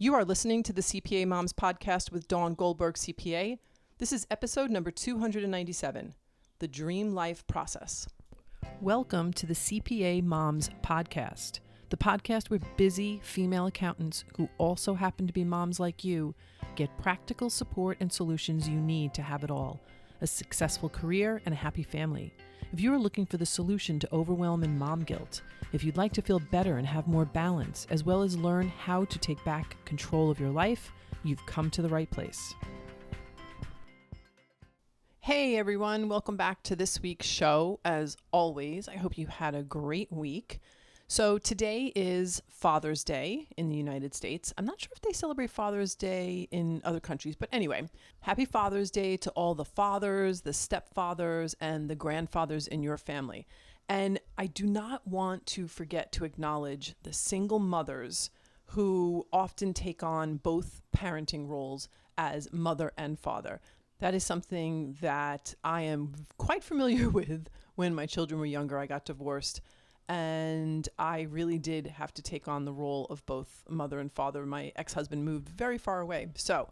You are listening to the CPA Moms Podcast with Dawn Goldberg, CPA. This is episode number 297, The Dream Life Process. Welcome to the CPA Moms Podcast, the podcast where busy female accountants who also happen to be moms like you get practical support and solutions you need to have it all, a successful career and a happy family. If you are looking for the solution to overwhelm and mom guilt, if you'd like to feel better and have more balance, as well as learn how to take back control of your life, you've come to the right place. Hey everyone, welcome back to this week's show. As always, I hope you had a great week. So today is Father's Day in the United States. I'm not sure if they celebrate Father's Day in other countries, but anyway, happy Father's Day to all the fathers, the stepfathers, and the grandfathers in your family. And I do not want to forget to acknowledge the single mothers who often take on both parenting roles as mother and father. That is something that I am quite familiar with. When my children were younger, I got divorced, and I really did have to take on the role of both mother and father. My ex-husband moved very far away. So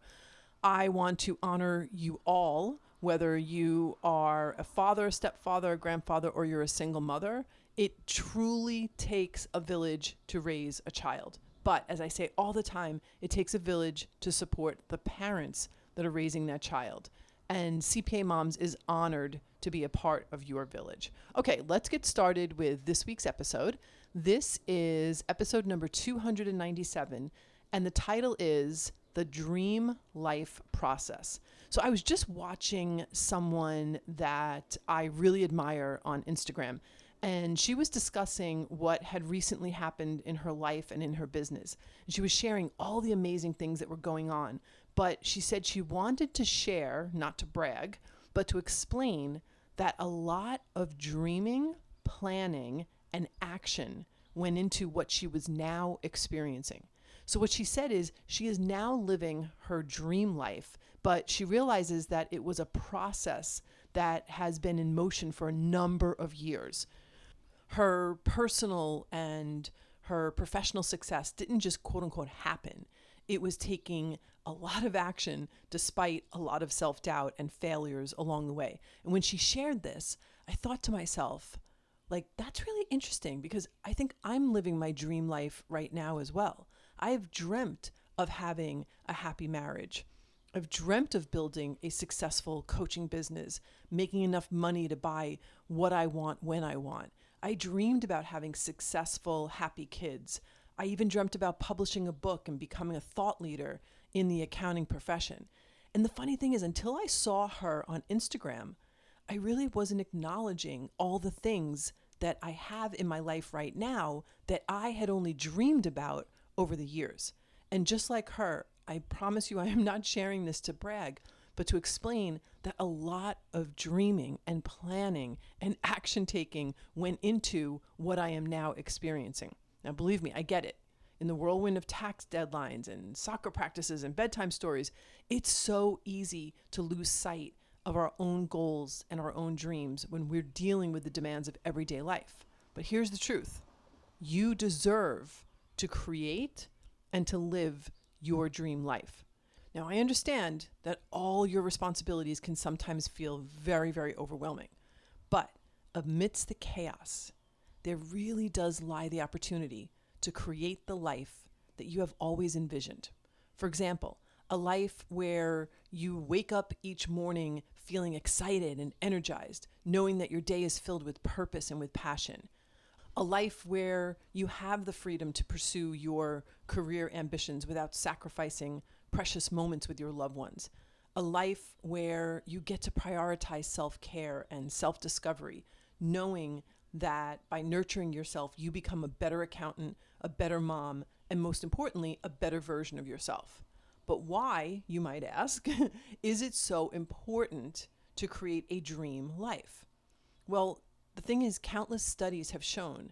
I want to honor you all, whether you are a father, stepfather, grandfather, or you're a single mother. It truly takes a village to raise a child. But as I say all the time, it takes a village to support the parents that are raising that child. And CPA Moms is honored to be a part of your village. Okay, let's get started with this week's episode. This is episode number 297, and the title is The Dream Life Process. So I was just watching someone that I really admire on Instagram, and she was discussing what had recently happened in her life and in her business. And she was sharing all the amazing things that were going on. But she said she wanted to share, not to brag, but to explain that a lot of dreaming, planning, and action went into what she was now experiencing. So what she said is she is now living her dream life, but she realizes that it was a process that has been in motion for a number of years. Her personal and her professional success didn't just quote unquote happen. It was taking a lot of action despite a lot of self-doubt and failures along the way. And when she shared this, I thought to myself, that's really interesting because I think I'm living my dream life right now as well. I've dreamt of having a happy marriage. I've dreamt of building a successful coaching business, making enough money to buy what I want when I want. I dreamed about having successful, happy kids. I even dreamt about publishing a book and becoming a thought leader in the accounting profession. And the funny thing is, until I saw her on Instagram, I really wasn't acknowledging all the things that I have in my life right now that I had only dreamed about over the years. And just like her, I promise you I am not sharing this to brag, but to explain that a lot of dreaming and planning and action taking went into what I am now experiencing. Now, believe me, I get it. In the whirlwind of tax deadlines and soccer practices and bedtime stories, it's so easy to lose sight of our own goals and our own dreams when we're dealing with the demands of everyday life. But here's the truth. You deserve to create and to live your dream life. Now, I understand that all your responsibilities can sometimes feel very, very overwhelming. But amidst the chaos, there really does lie the opportunity to create the life that you have always envisioned. For example, a life where you wake up each morning feeling excited and energized, knowing that your day is filled with purpose and with passion. A life where you have the freedom to pursue your career ambitions without sacrificing precious moments with your loved ones. A life where you get to prioritize self-care and self-discovery, knowing that by nurturing yourself, you become a better accountant, a better mom, and most importantly, a better version of yourself. But why, you might ask, is it so important to create a dream life? Well, the thing is, countless studies have shown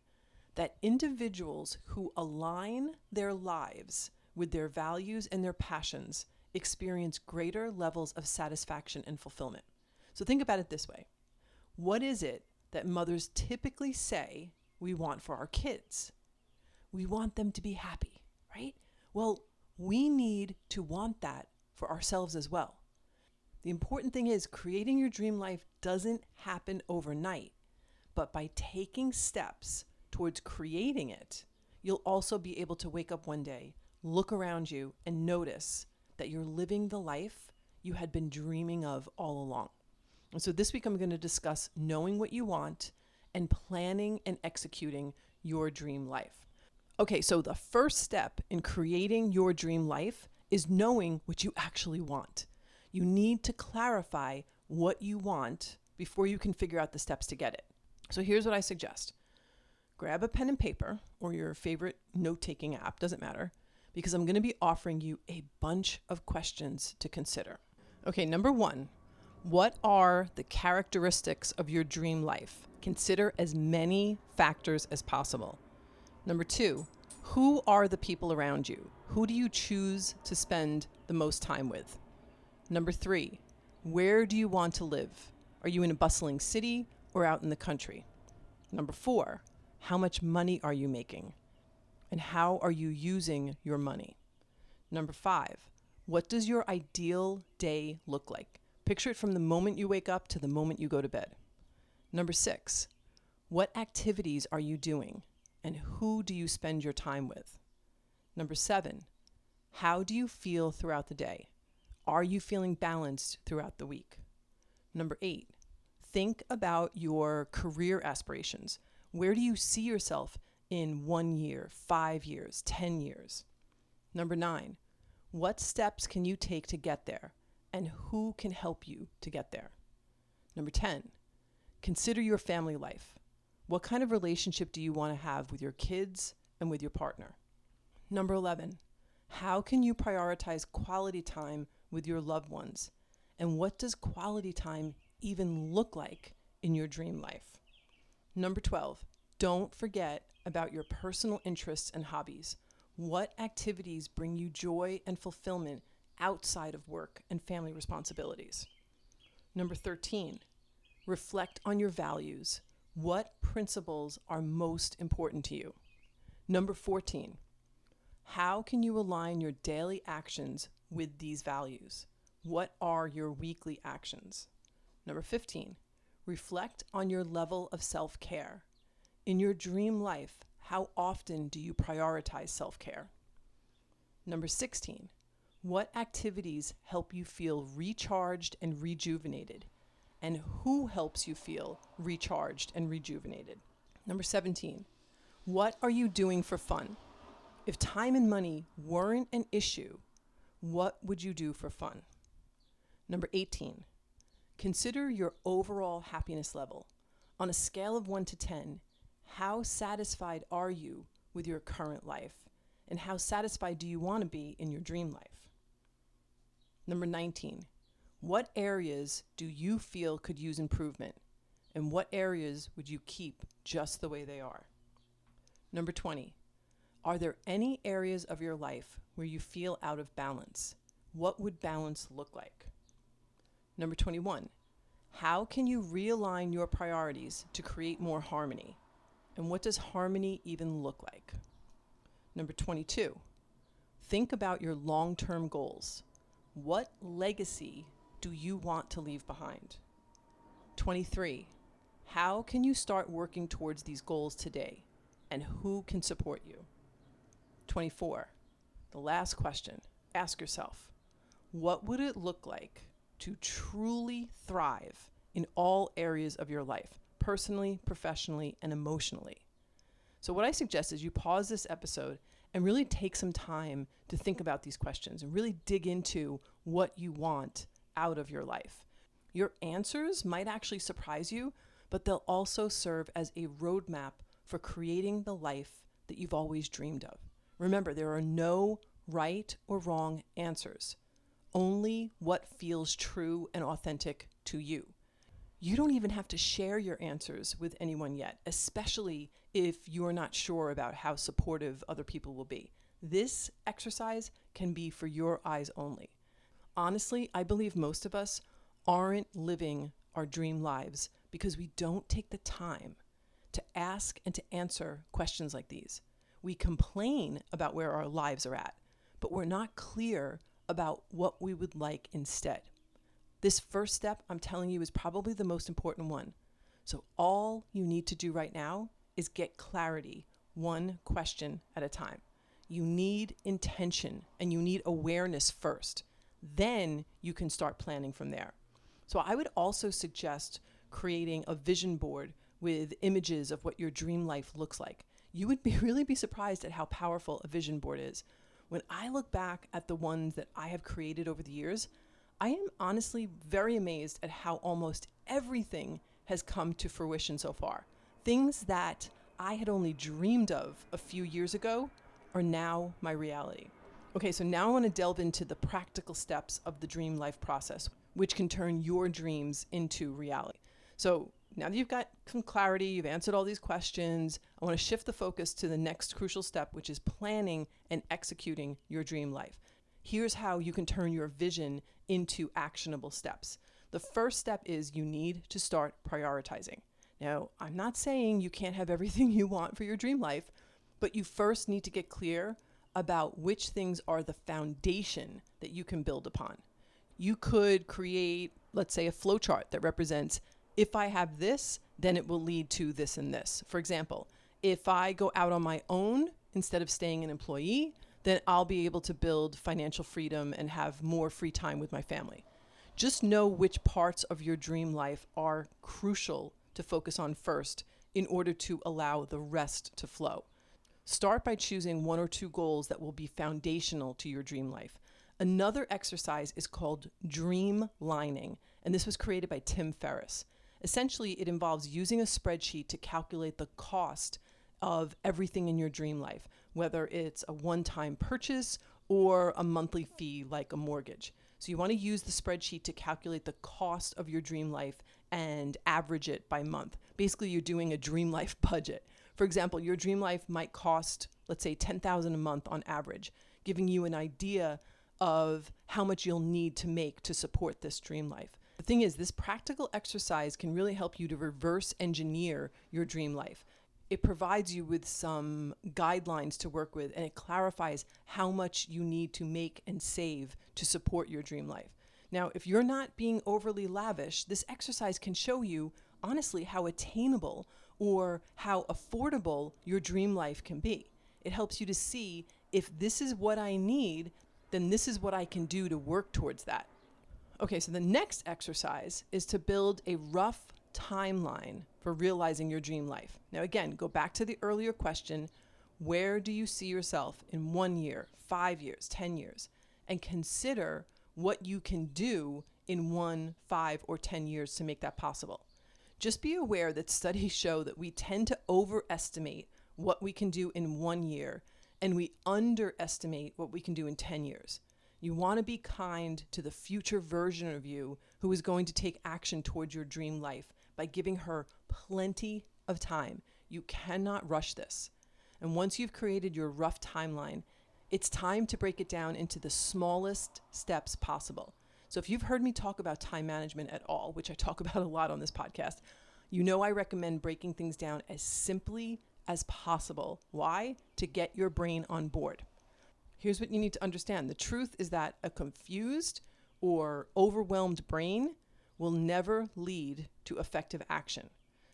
that individuals who align their lives with their values and their passions experience greater levels of satisfaction and fulfillment. So think about it this way. What is it that mothers typically say we want for our kids? We want them to be happy, right? Well, we need to want that for ourselves as well. The important thing is creating your dream life doesn't happen overnight, but by taking steps towards creating it, you'll also be able to wake up one day, look around you, and notice that you're living the life you had been dreaming of all along. And so this week I'm going to discuss knowing what you want and planning and executing your dream life. Okay, so the first step in creating your dream life is knowing what you actually want. You need to clarify what you want before you can figure out the steps to get it. So here's what I suggest. Grab a pen and paper or your favorite note-taking app, doesn't matter, because I'm going to be offering you a bunch of questions to consider. Okay, number one, what are the characteristics of your dream life? Consider as many factors as possible. Number two, who are the people around you? Who do you choose to spend the most time with? Number three, where do you want to live? Are you in a bustling city or out in the country? Number four, how much money are you making? And how are you using your money? Number five, what does your ideal day look like? Picture it from the moment you wake up to the moment you go to bed. Number six, what activities are you doing? And who do you spend your time with? Number seven, how do you feel throughout the day? Are you feeling balanced throughout the week? Number eight, think about your career aspirations. Where do you see yourself in 1 year, 5 years, 10 years? Number nine, what steps can you take to get there? And who can help you to get there? Number 10, consider your family life. What kind of relationship do you want to have with your kids and with your partner? Number 11, how can you prioritize quality time with your loved ones? And what does quality time even look like in your dream life? Number 12, don't forget about your personal interests and hobbies. What activities bring you joy and fulfillment outside of work and family responsibilities? Number 13, reflect on your values. What principles are most important to you? Number 14, how can you align your daily actions with these values? What are your weekly actions? Number 15, reflect on your level of self-care. In your dream life, how often do you prioritize self-care? Number 16, what activities help you feel recharged and rejuvenated? And who helps you feel recharged and rejuvenated? Number 17, what are you doing for fun? If time and money weren't an issue, what would you do for fun? Number 18, consider your overall happiness level. On a scale of 1 to 10, how satisfied are you with your current life? And how satisfied do you want to be in your dream life? Number 19, what areas do you feel could use improvement? And what areas would you keep just the way they are? Number 20, are there any areas of your life where you feel out of balance? What would balance look like? Number 21, how can you realign your priorities to create more harmony? And what does harmony even look like? Number 22, think about your long-term goals. What legacy do you want to leave behind? 23, how can you start working towards these goals today? And who can support you? 24, the last question, ask yourself, what would it look like to truly thrive in all areas of your life, personally, professionally, and emotionally? So what I suggest is you pause this episode and really take some time to think about these questions and really dig into what you want out of your life. Your answers might actually surprise you, but they'll also serve as a roadmap for creating the life that you've always dreamed of. Remember, there are no right or wrong answers, only what feels true and authentic to you. You don't even have to share your answers with anyone yet, especially if you're not sure about how supportive other people will be. This exercise can be for your eyes only. Honestly, I believe most of us aren't living our dream lives because we don't take the time to ask and to answer questions like these. We complain about where our lives are at, but we're not clear about what we would like instead. This first step, I'm telling you, is probably the most important one. So all you need to do right now is get clarity, one question at a time. You need intention and you need awareness first. Then you can start planning from there. So I would also suggest creating a vision board with images of what your dream life looks like. You would really be surprised at how powerful a vision board is. When I look back at the ones that I have created over the years, I am honestly very amazed at how almost everything has come to fruition so far. Things that I had only dreamed of a few years ago are now my reality. Okay, so now I want to delve into the practical steps of the dream life process, which can turn your dreams into reality. So now that you've got some clarity, you've answered all these questions, I want to shift the focus to the next crucial step, which is planning and executing your dream life. Here's how you can turn your vision into actionable steps. The first step is you need to start prioritizing. Now, I'm not saying you can't have everything you want for your dream life, but you first need to get clear about which things are the foundation that you can build upon. You could create, let's say, a flowchart that represents, if I have this, then it will lead to this and this. For example, if I go out on my own instead of staying an employee, then I'll be able to build financial freedom and have more free time with my family. Just know which parts of your dream life are crucial to focus on first in order to allow the rest to flow. Start by choosing one or two goals that will be foundational to your dream life. Another exercise is called dream lining, and this was created by Tim Ferriss. Essentially, it involves using a spreadsheet to calculate the cost of everything in your dream life, whether it's a one-time purchase or a monthly fee like a mortgage. So you want to use the spreadsheet to calculate the cost of your dream life and average it by month. Basically, you're doing a dream life budget. For example, your dream life might cost, let's say, $10,000 a month on average, giving you an idea of how much you'll need to make to support this dream life. The thing is, this practical exercise can really help you to reverse engineer your dream life. It provides you with some guidelines to work with, and it clarifies how much you need to make and save to support your dream life. Now, if you're not being overly lavish, this exercise can show you, honestly, how attainable or how affordable your dream life can be. It helps you to see, if this is what I need, then this is what I can do to work towards that. Okay, so the next exercise is to build a rough timeline for realizing your dream life. Now, again, go back to the earlier question, where do you see yourself in 1 year, 5 years, 10 years? And consider what you can do in 1, 5, or 10 years to make that possible. Just be aware that studies show that we tend to overestimate what we can do in 1 year, and we underestimate what we can do in 10 years. You want to be kind to the future version of you who is going to take action towards your dream life by giving her plenty of time. You cannot rush this. And once you've created your rough timeline, it's time to break it down into the smallest steps possible. So if you've heard me talk about time management at all, which I talk about a lot on this podcast, you know I recommend breaking things down as simply as possible. Why? To get your brain on board. Here's what you need to understand. The truth is that a confused or overwhelmed brain will never lead to effective action.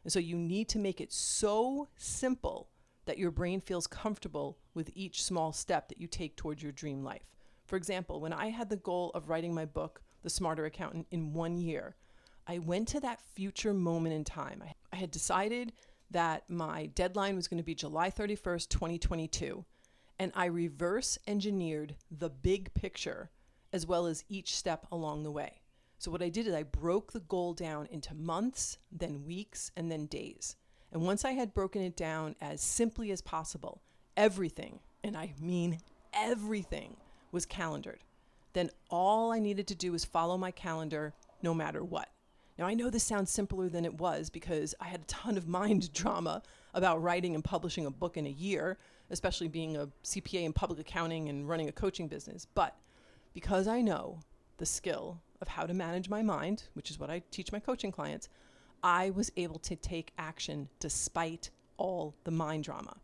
And so you need to make it so simple that your brain feels comfortable with each small step that you take towards your dream life. For example, when I had the goal of writing my book, The Smarter Accountant, in 1 year, I went to that future moment in time. I had decided that my deadline was going to be July 31st, 2022. And I reverse engineered the big picture as well as each step along the way. So what I did is I broke the goal down into months, then weeks, and then days. And once I had broken it down as simply as possible, everything, and I mean everything, was calendared. Then all I needed to do was follow my calendar no matter what. Now, I know this sounds simpler than it was because I had a ton of mind drama about writing and publishing a book in a year, especially being a CPA in public accounting and running a coaching business. But because I know the skill of how to manage my mind, which is what I teach my coaching clients, I was able to take action despite all the mind drama.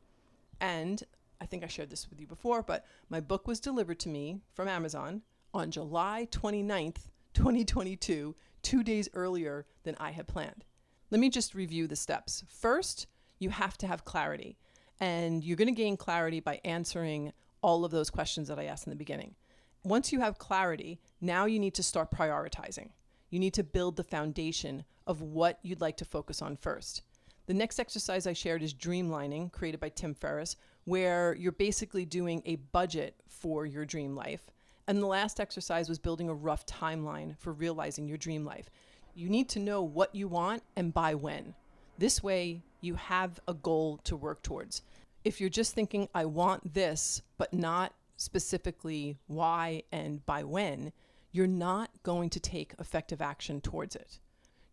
And I think I shared this with you before, but my book was delivered to me from Amazon on July 29th, 2022, 2 days earlier than I had planned. Let me just review the steps. First, you have to have clarity, and you're going to gain clarity by answering all of those questions that I asked in the beginning. Once you have clarity, now you need to start prioritizing. You need to build the foundation of what you'd like to focus on first. The next exercise I shared is dreamlining, created by Tim Ferriss, where you're basically doing a budget for your dream life. And the last exercise was building a rough timeline for realizing your dream life. You need to know what you want and by when. This way, you have a goal to work towards. If you're just thinking, I want this, but not specifically why and by when, you're not going to take effective action towards it.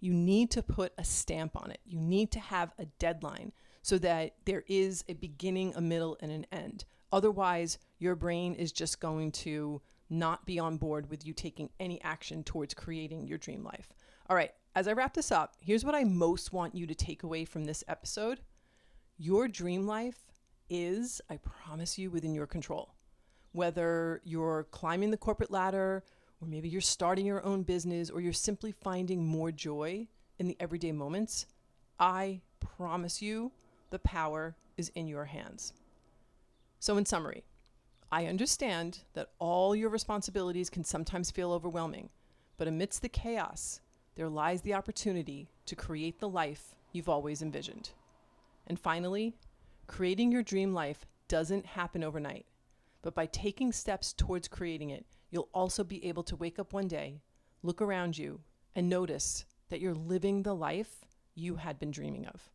You need to put a stamp on it. You need to have a deadline so that there is a beginning, a middle, and an end. Otherwise, your brain is just going to not be on board with you taking any action towards creating your dream life. All right, as I wrap this up, here's what I most want you to take away from this episode. Your dream life is, I promise you, within your control. Whether you're climbing the corporate ladder, or maybe you're starting your own business, or you're simply finding more joy in the everyday moments, I promise you the power is in your hands. So in summary, I understand that all your responsibilities can sometimes feel overwhelming, but amidst the chaos, there lies the opportunity to create the life you've always envisioned. And finally, creating your dream life doesn't happen overnight, but by taking steps towards creating it, you'll also be able to wake up one day, look around you, and notice that you're living the life you had been dreaming of.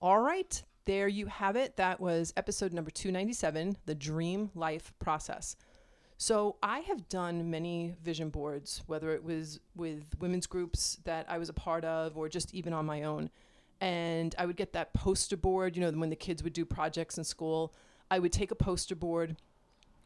All right, there you have it. That was episode number 297, The Dream Life Process. So I have done many vision boards, whether it was with women's groups that I was a part of or just even on my own. And I would get that poster board, when the kids would do projects in school, I would take a poster board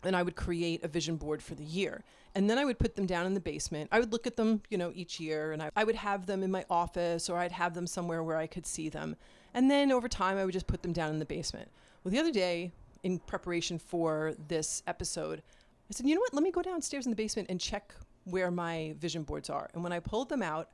and I would create a vision board for the year. And then I would put them down in the basement. I would look at them, each year, and I would have them in my office, or I'd have them somewhere where I could see them. And then over time, I would just put them down in the basement. Well, the other day, in preparation for this episode, I said, you know what, let me go downstairs in the basement and check where my vision boards are. And when I pulled them out,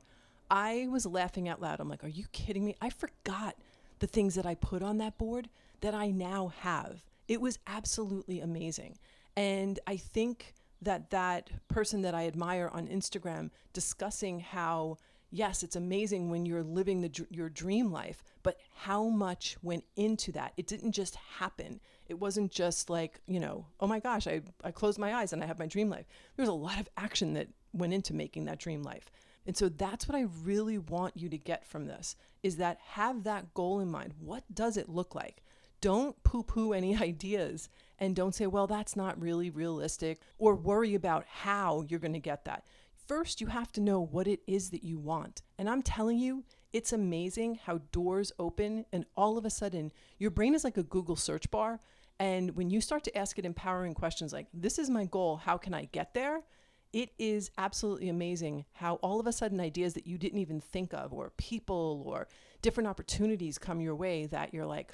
I was laughing out loud. I'm like, are you kidding me? I forgot the things that I put on that board that I now have. It was absolutely amazing. And I think that person that I admire on Instagram discussing how, yes, it's amazing when you're living your dream life, but how much went into that. It didn't just happen. It wasn't just like, oh my gosh, I closed my eyes and I have my dream life. There was a lot of action that went into making that dream life. And so that's what I really want you to get from this, is that have that goal in mind. What does it look like? Don't poo-poo any ideas and don't say, well, that's not really realistic, or worry about how you're going to get that. First, you have to know what it is that you want. And I'm telling you, it's amazing how doors open and all of a sudden your brain is like a Google search bar. And when you start to ask it empowering questions like, this is my goal, how can I get there? It is absolutely amazing how all of a sudden ideas that you didn't even think of, or people or different opportunities come your way that you're like,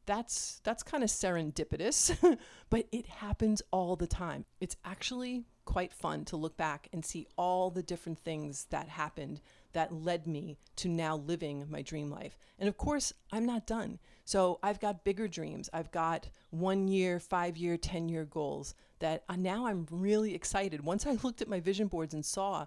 that's kind of serendipitous, but it happens all the time. It's actually quite fun to look back and see all the different things that happened that led me to now living my dream life. And of course, I'm not done. So I've got bigger dreams. I've got 1 year, 5 year, 10-year goals that now I'm really excited. Once I looked at my vision boards and saw,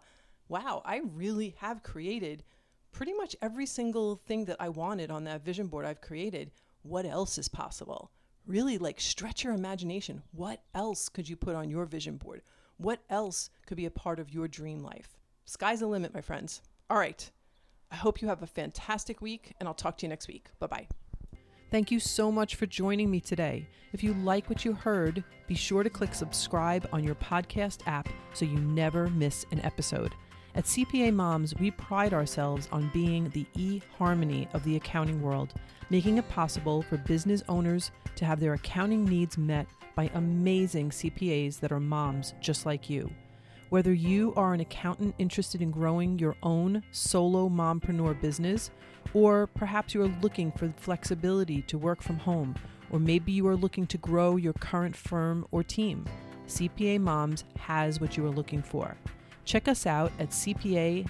wow, I really have created pretty much every single thing that I wanted on that vision board I've created. What else is possible? Really stretch your imagination. What else could you put on your vision board? What else could be a part of your dream life? Sky's the limit, my friends. All right. I hope you have a fantastic week, and I'll talk to you next week. Bye-bye. Thank you so much for joining me today. If you like what you heard, be sure to click subscribe on your podcast app so you never miss an episode. At CPA Moms, we pride ourselves on being the e-harmony of the accounting world, making it possible for business owners to have their accounting needs met by amazing CPAs that are moms just like you. Whether you are an accountant interested in growing your own solo mompreneur business, or perhaps you're looking for flexibility to work from home, or maybe you are looking to grow your current firm or team. CPA Moms has what you are looking for. Check us out at cpa-moms.com.